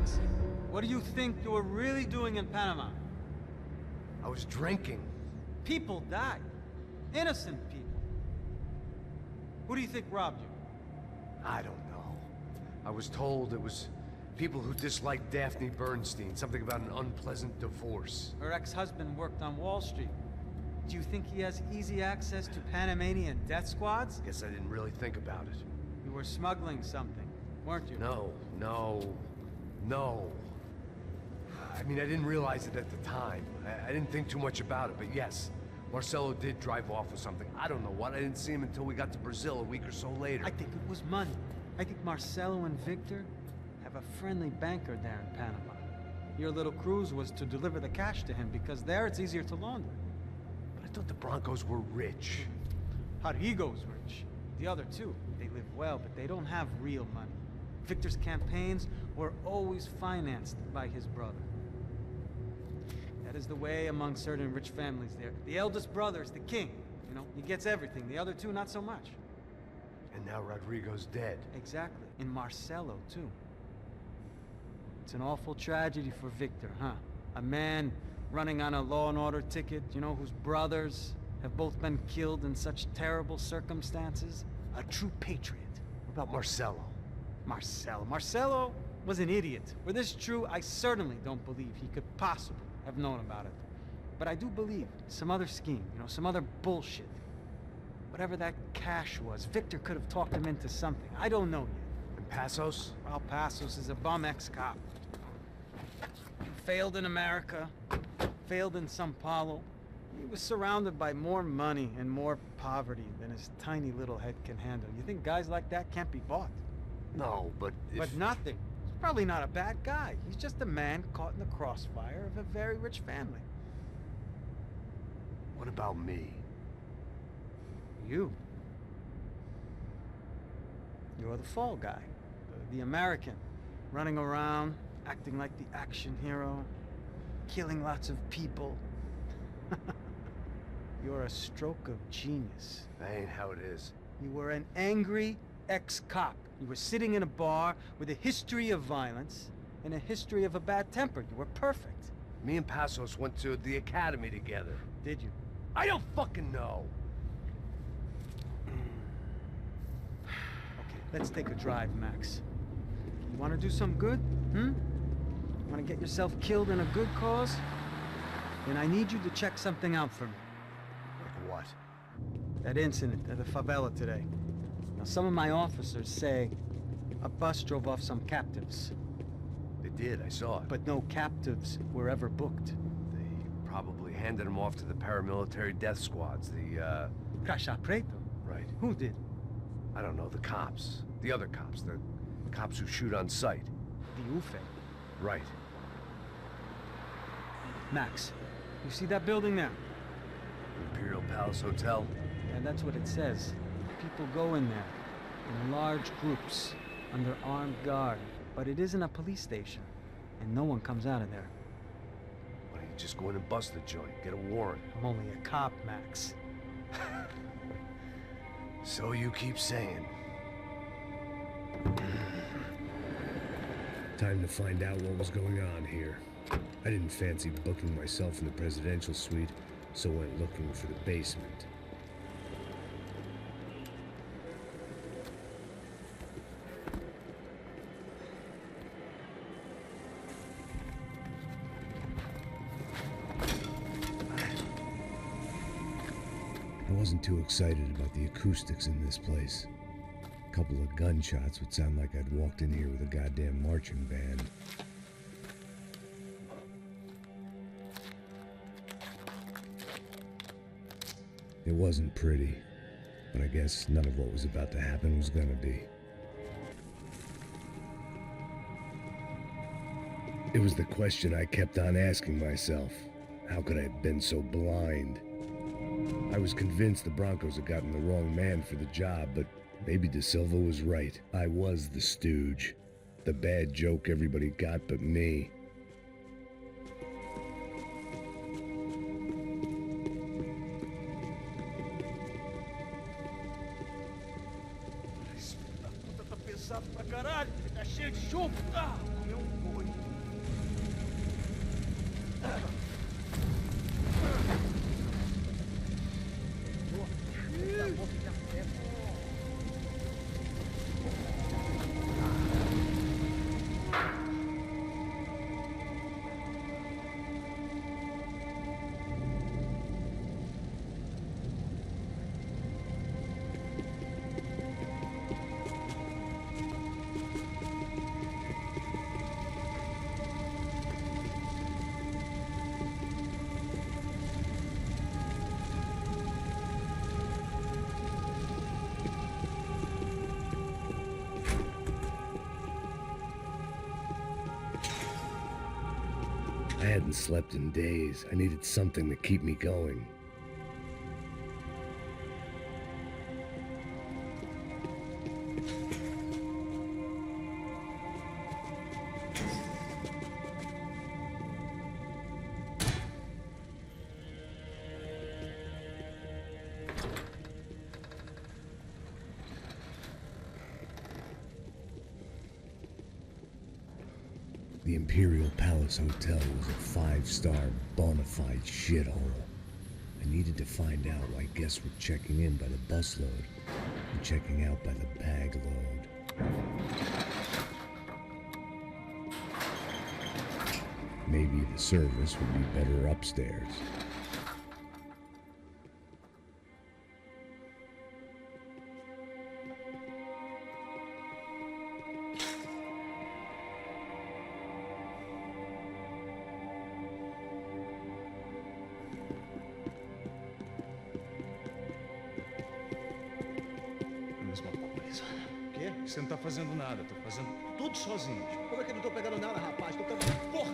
Max. What do you think you were really doing in Panama? I was drinking. People died. Innocent people. Who do you think robbed you? I don't know. I was told it was people who disliked Daphne Bernstein, something about an unpleasant divorce. Her ex-husband worked on Wall Street. Do you think he has easy access to Panamanian death squads? Guess I didn't really think about it. You were smuggling something, weren't you? No. I mean, I didn't realize it at the time. I didn't think too much about it, but yes, Marcelo did drive off with something. I don't know what. I didn't see him until we got to Brazil a week or so later. I think it was money. I think Marcelo and Victor have a friendly banker there in Panama. Your little cruise was to deliver the cash to him because there it's easier to launder. But I thought the Broncos were rich. Rodrigo's rich. The other two, they live well, but they don't have real money. Victor's campaigns were always financed by his brother. That is the way among certain rich families there. The eldest brother is the king. You know, he gets everything. The other two, not so much. And now Rodrigo's dead. Exactly. And Marcelo, too. It's an awful tragedy for Victor, huh? A man running on a law and order ticket, you know, whose brothers have both been killed in such terrible circumstances. A true patriot. What about Marcelo? Marcelo was an idiot. Were this true, I certainly don't believe he could possibly have known about it. But I do believe some other scheme, you know, some other bullshit. Whatever that cash was, Victor could have talked him into something. I don't know yet. And Passos? Well, Passos is a bum ex-cop. Failed in America, failed in Sao Paulo. He was surrounded by more money and more poverty than his tiny little head can handle. You think guys like that can't be bought? No, but if... But nothing. He's probably not a bad guy. He's just a man caught in the crossfire of a very rich family. What about me? You. You're the fall guy. The American. Running around, acting like the action hero. Killing lots of people. You're a stroke of genius. That ain't how it is. You were an angry ex-cop. You were sitting in a bar with a history of violence and a history of a bad temper. You were perfect. Me and Passos went to the academy together. Did you? I don't fucking know. Okay, let's take a drive, Max. You want to do some good? You want to get yourself killed in a good cause? Then I need you to check something out for me. Like what? That incident at the favela today. Now, some of my officers say a bus drove off some captives. They did, I saw it. But no captives were ever booked. They probably handed them off to the paramilitary death squads, the, Caixa Preto? Right. Who did? I don't know, the cops. The other cops, the cops who shoot on sight. The UFE. Right. Max, you see that building there? Imperial Palace Hotel? And that's what it says. People go in there, in large groups, under armed guard. But it isn't a police station, and no one comes out of there. Why don't you just go in and bust the joint, get a warrant? I'm only a cop, Max. So you keep saying. Time to find out what was going on here. I didn't fancy booking myself in the presidential suite, so went looking for the basement. I wasn't too excited about the acoustics in this place. A couple of gunshots would sound like I'd walked in here with a goddamn marching band. It wasn't pretty, but I guess none of what was about to happen was gonna be. It was the question I kept on asking myself. How could I have been so blind? I was convinced the Broncos had gotten the wrong man for the job, but maybe De Silva was right. I was the stooge. The bad joke everybody got but me. Pesado pra caralho, tá cheio de chumbo. Ah, meu boi. I hadn't slept in days. I needed something to keep me going. The Imperial Palace Hotel was a 5-star bona fide shithole. I needed to find out why guests were checking in by the busload and checking out by the bag load. Maybe the service would be better upstairs. Mesma coisa. O quê? Você não tá fazendo nada, tô fazendo tudo sozinho. Como é que eu não tô pegando nada, rapaz? Tô pegando... Porra!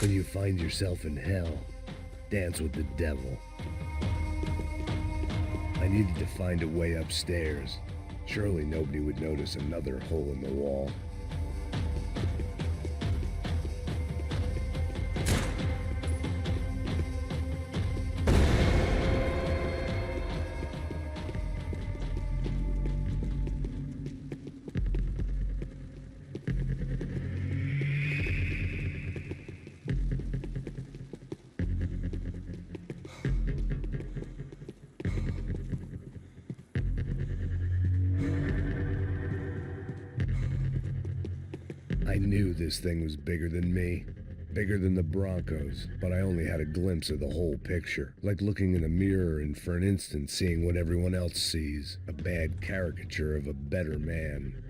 When you find yourself in hell, dance with the devil. I needed to find a way upstairs. Surely nobody would notice another hole in the wall. I knew this thing was bigger than me, bigger than the Broncos, but I only had a glimpse of the whole picture, like looking in a mirror and for an instant seeing what everyone else sees, a bad caricature of a better man.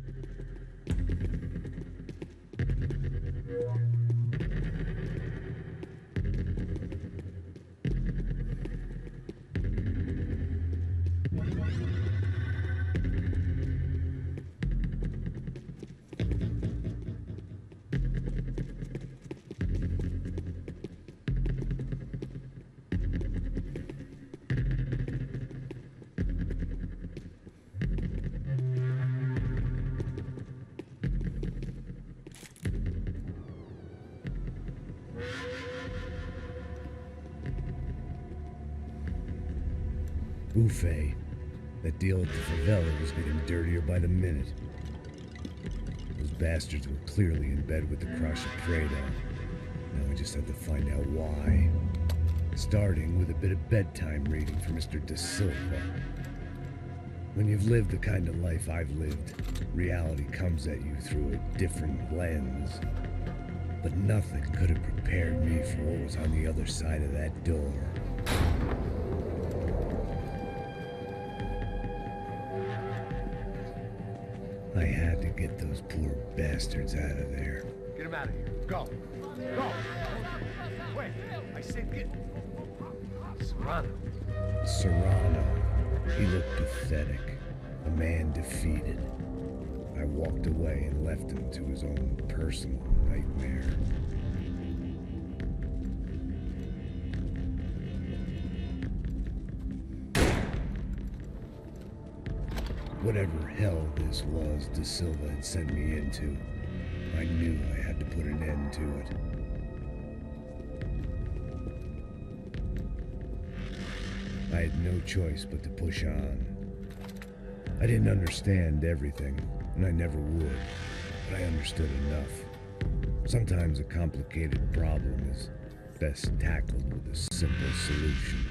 Buffet. That deal at the favela was getting dirtier by the minute. Those bastards were clearly in bed with the crush of Prado. Now I just had to find out why. Starting with a bit of bedtime reading for Mr. De Silva. When you've lived the kind of life I've lived, reality comes at you through a different lens. But nothing could have prepared me for what was on the other side of that door. I had to get those poor bastards out of there. Get him out of here. Go. Go. Wait. I said get... Serrano. Serrano. He looked pathetic. A man defeated. I walked away and left him to his own personal nightmare. Whatever hell this was De Silva had sent me into, I knew I had to put an end to it. I had no choice but to push on. I didn't understand everything, and I never would, but I understood enough. Sometimes a complicated problem is best tackled with a simple solution.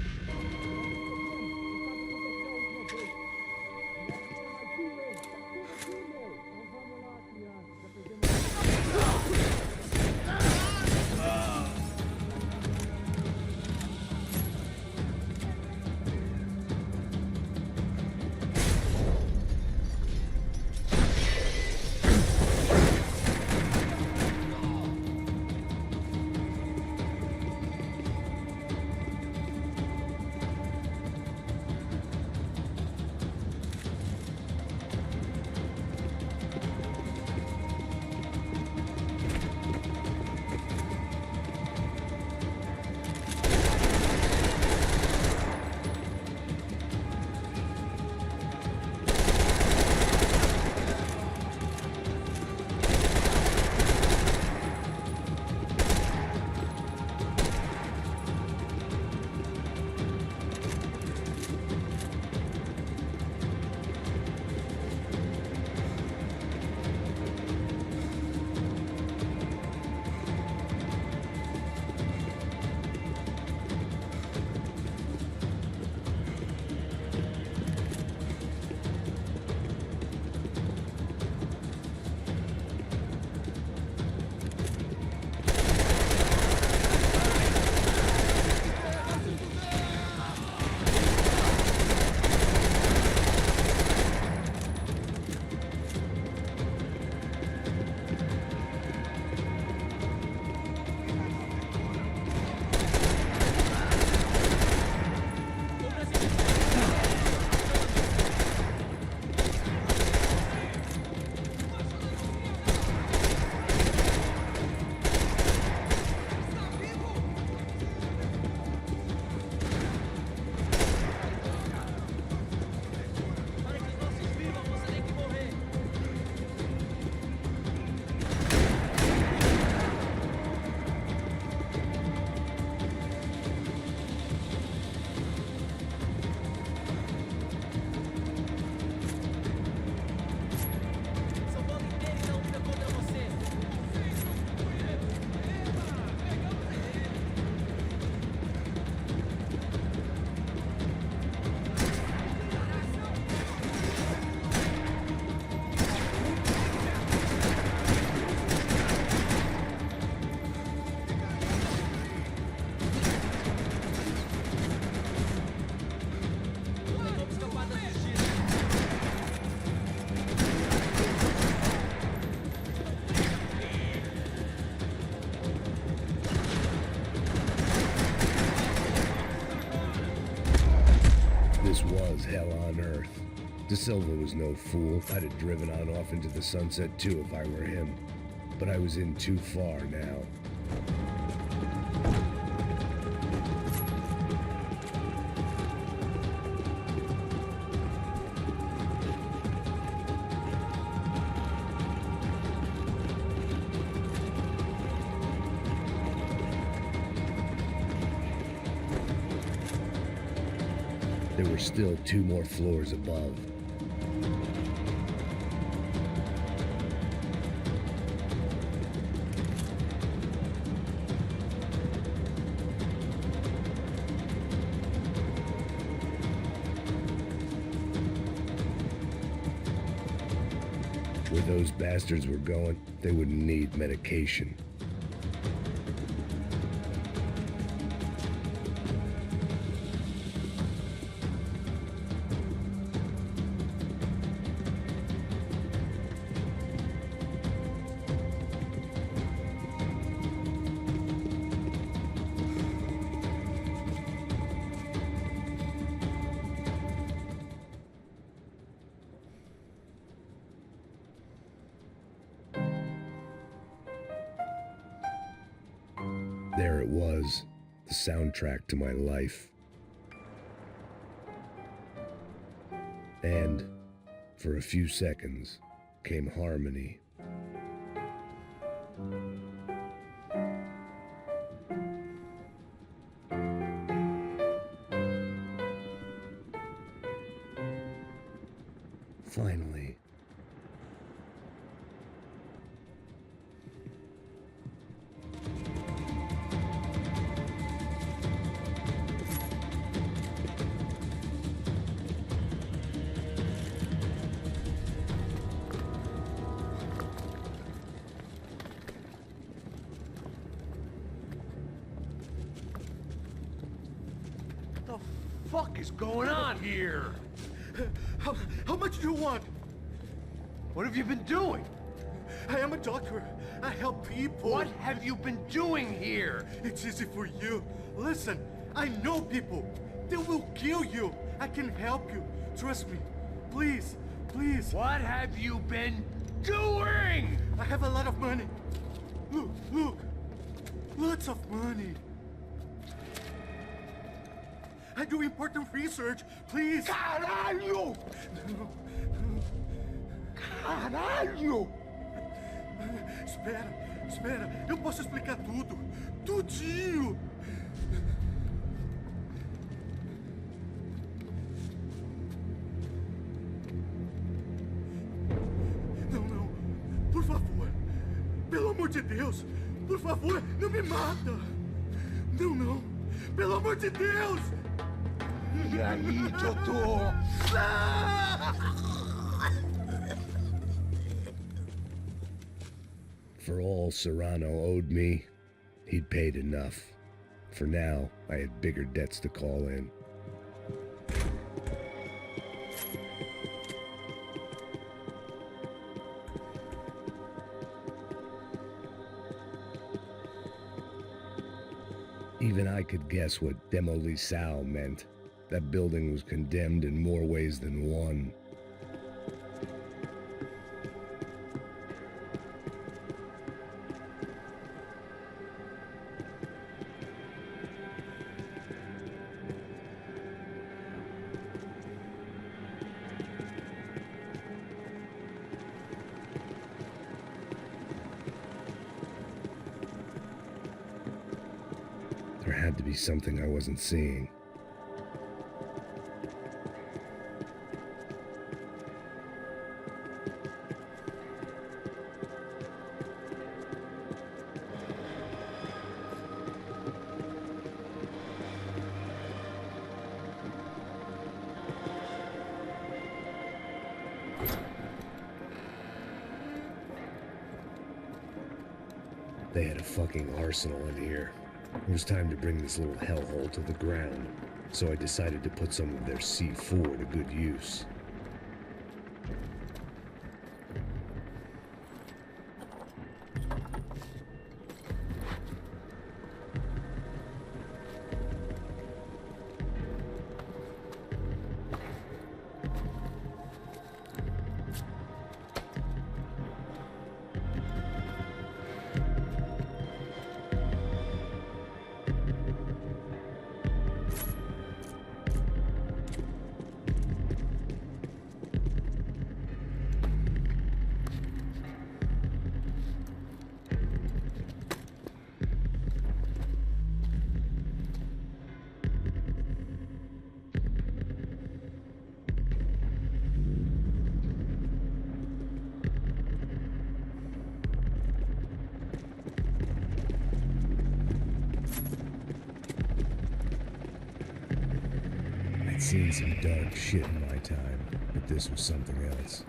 This was hell on earth. De Silva was no fool. I'd have driven on off into the sunset too if I were him. But I was in too far now. There were still 2 more floors above. Where those bastards were going, they wouldn't need medication. There it was, the soundtrack to my life. And, for a few seconds, came harmony. Finally. What the fuck is going on here? How much do you want? What have you been doing? I am a doctor. I help people. What have you been doing here? It's easy for you. Listen, I know people. They will kill you. I can help you. Trust me. Please, please. What have you been doing? I have a lot of money. Look, look. Lots of money. I do important research. Please. Caralho! Caralho! Espera, espera. Eu posso explicar tudo. Tudinho. Não, não. Por favor. Pelo amor de Deus. Por favor, não me mata. Não, não. Pelo amor de Deus. E aí, doutor? For all Serrano owed me, he'd paid enough. For now, I had bigger debts to call in. Even I could guess what demolisal meant. That building was condemned in more ways than one. There had to be something I wasn't seeing. They had a fucking arsenal in here. It was time to bring this little hellhole to the ground, so I decided to put some of their C4 to good use. I'd seen some dark shit in my time, but this was something else.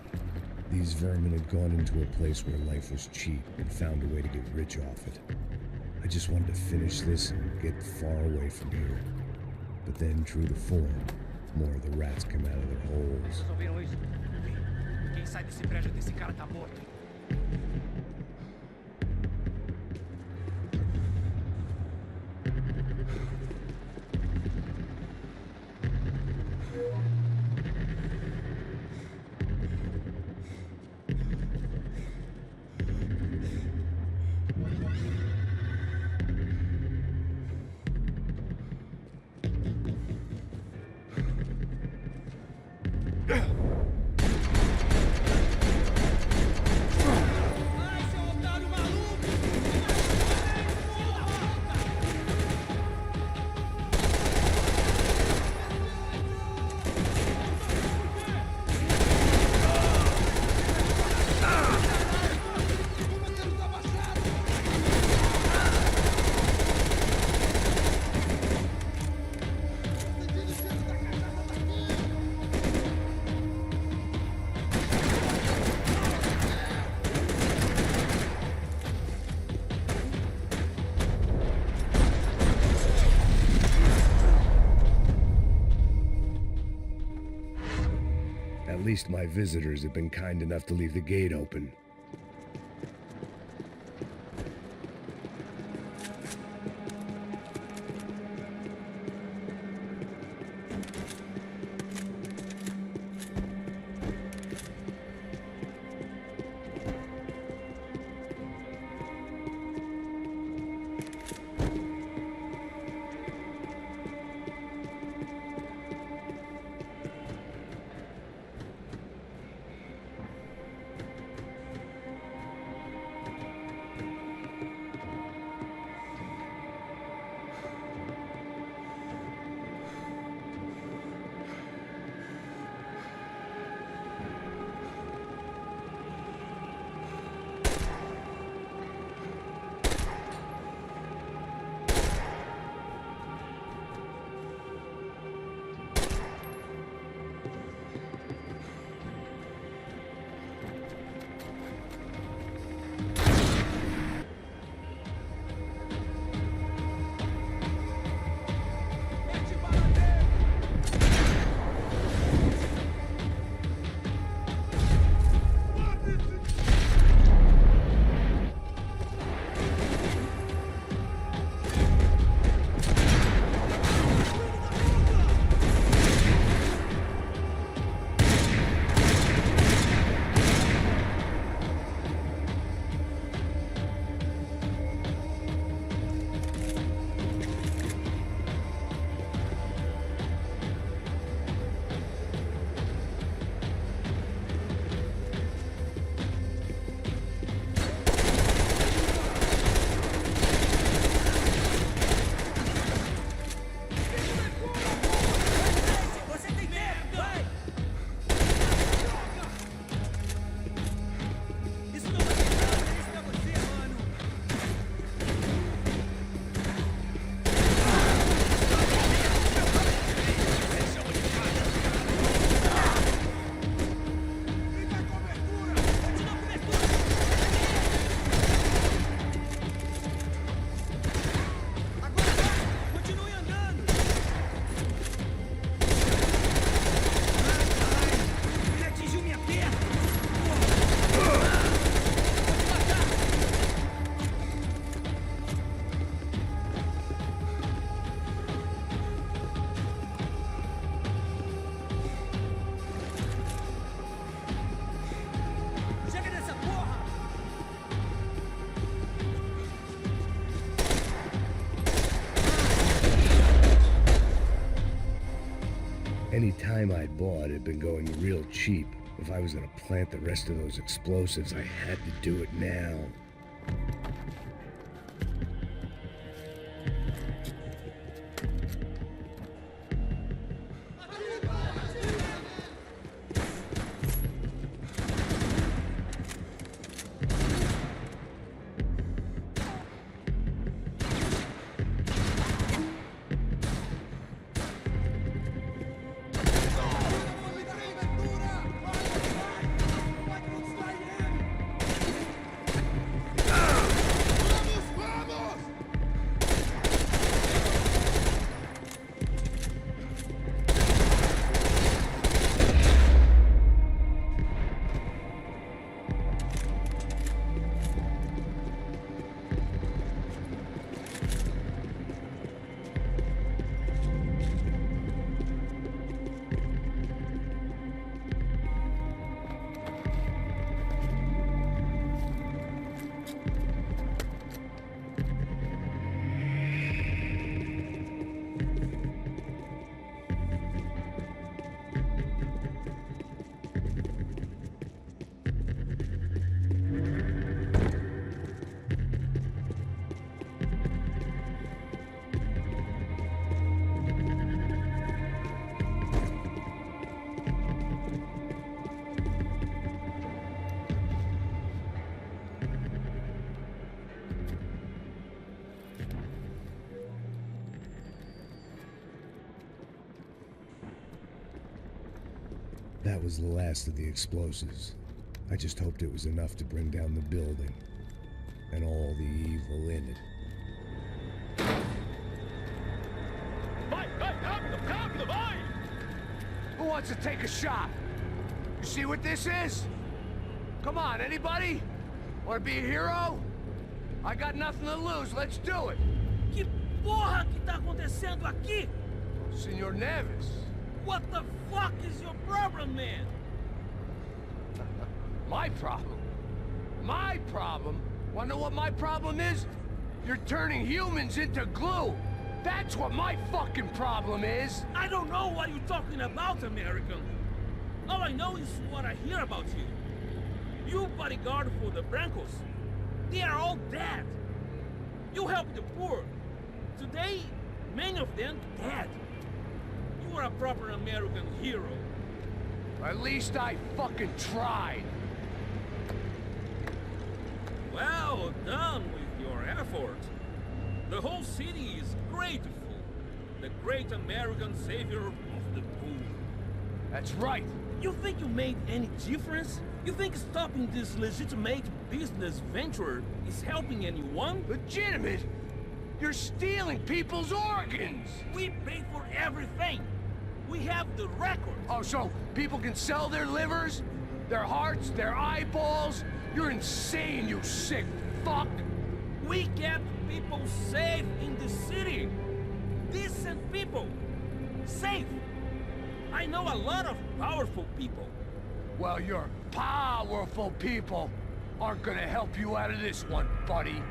These vermin had gone into a place where life was cheap and found a way to get rich off it. I just wanted to finish this and get far away from here. But then, true to form, more of the rats come out of their holes. Vocês ouviram isso? Quem sai desse prédio desse cara tá morto. At least my visitors have been kind enough to leave the gate open. Any time I'd bought had been going real cheap. If I was gonna plant the rest of those explosives, I had to do it now. That was the last of the explosives. I just hoped it was enough to bring down the building. And all the evil in it. Who wants to take a shot? You see what this is? Come on, anybody? Want to be a hero? I got nothing to lose, let's do it! Que porra que tá acontecendo aqui? Senor Neves. What the fuck is your problem, man? My problem? My problem? Wanna know what my problem is? You're turning humans into glue! That's what my fucking problem is! I don't know what you're talking about, American. All I know is what I hear about you. You bodyguard for the Brancos. They are all dead. You help the poor. Today, many of them dead. You are a proper American hero. At least I fucking tried. Well done with your effort. The whole city is grateful. The great American savior of the poor. That's right. You think you made any difference? You think stopping this legitimate business venture is helping anyone? Legitimate? You're stealing people's organs! We pay for everything. We have the records. Oh, so people can sell their livers? Their hearts? Their eyeballs? You're insane, you sick fuck! We kept people safe in the city. Decent people. Safe. I know a lot of powerful people. Well, your powerful people aren't gonna help you out of this one, buddy.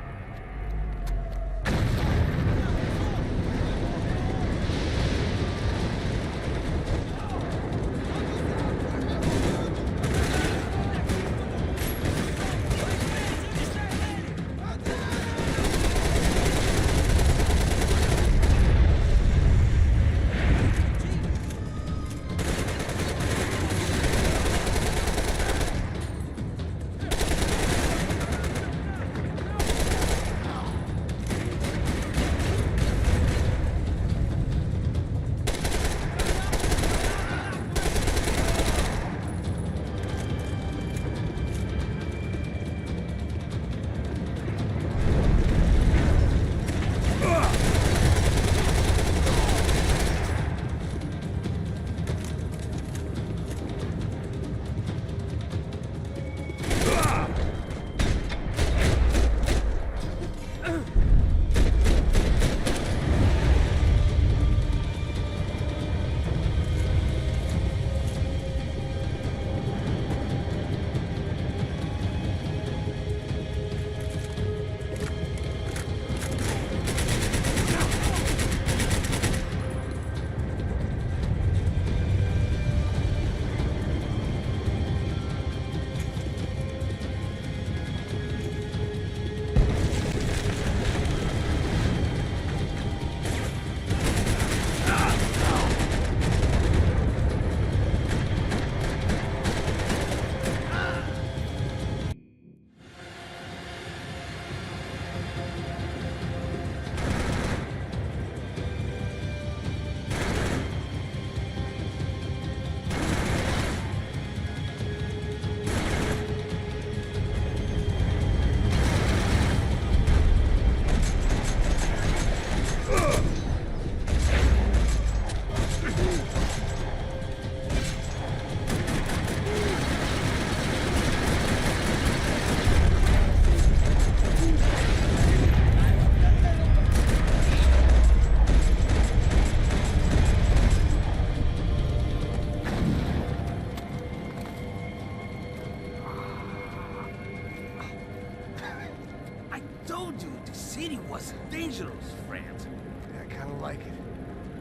was dangerous, friend. Yeah, I kinda like it.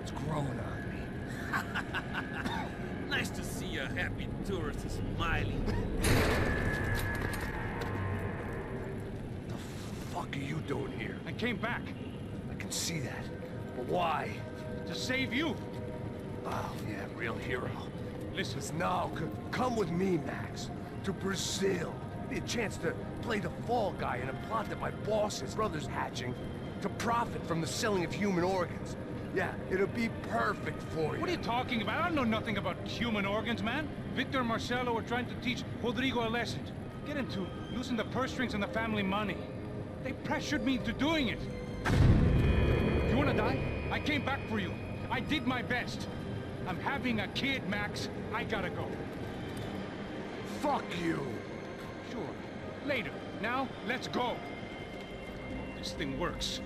It's growing on me. Nice to see a happy tourist smiling. The fuck are you doing here? I came back I can see that. But why? to save you. Oh, yeah, real hero. Listen, No, come with me, Max. To Brazil. Be a chance to play the fall guy in a plot that my boss's brother's hatching to profit from the selling of human organs. Yeah, it'll be perfect for you. What are you talking about? I don't know nothing about human organs, man. Victor and Marcelo were trying to teach Rodrigo a lesson. Get him to loosen the purse strings on the family money. They pressured me into doing it. You wanna die? I came back for you. I did my best. I'm having a kid, Max. I gotta go. Fuck you. Sure. Later. Now, let's go. This thing works.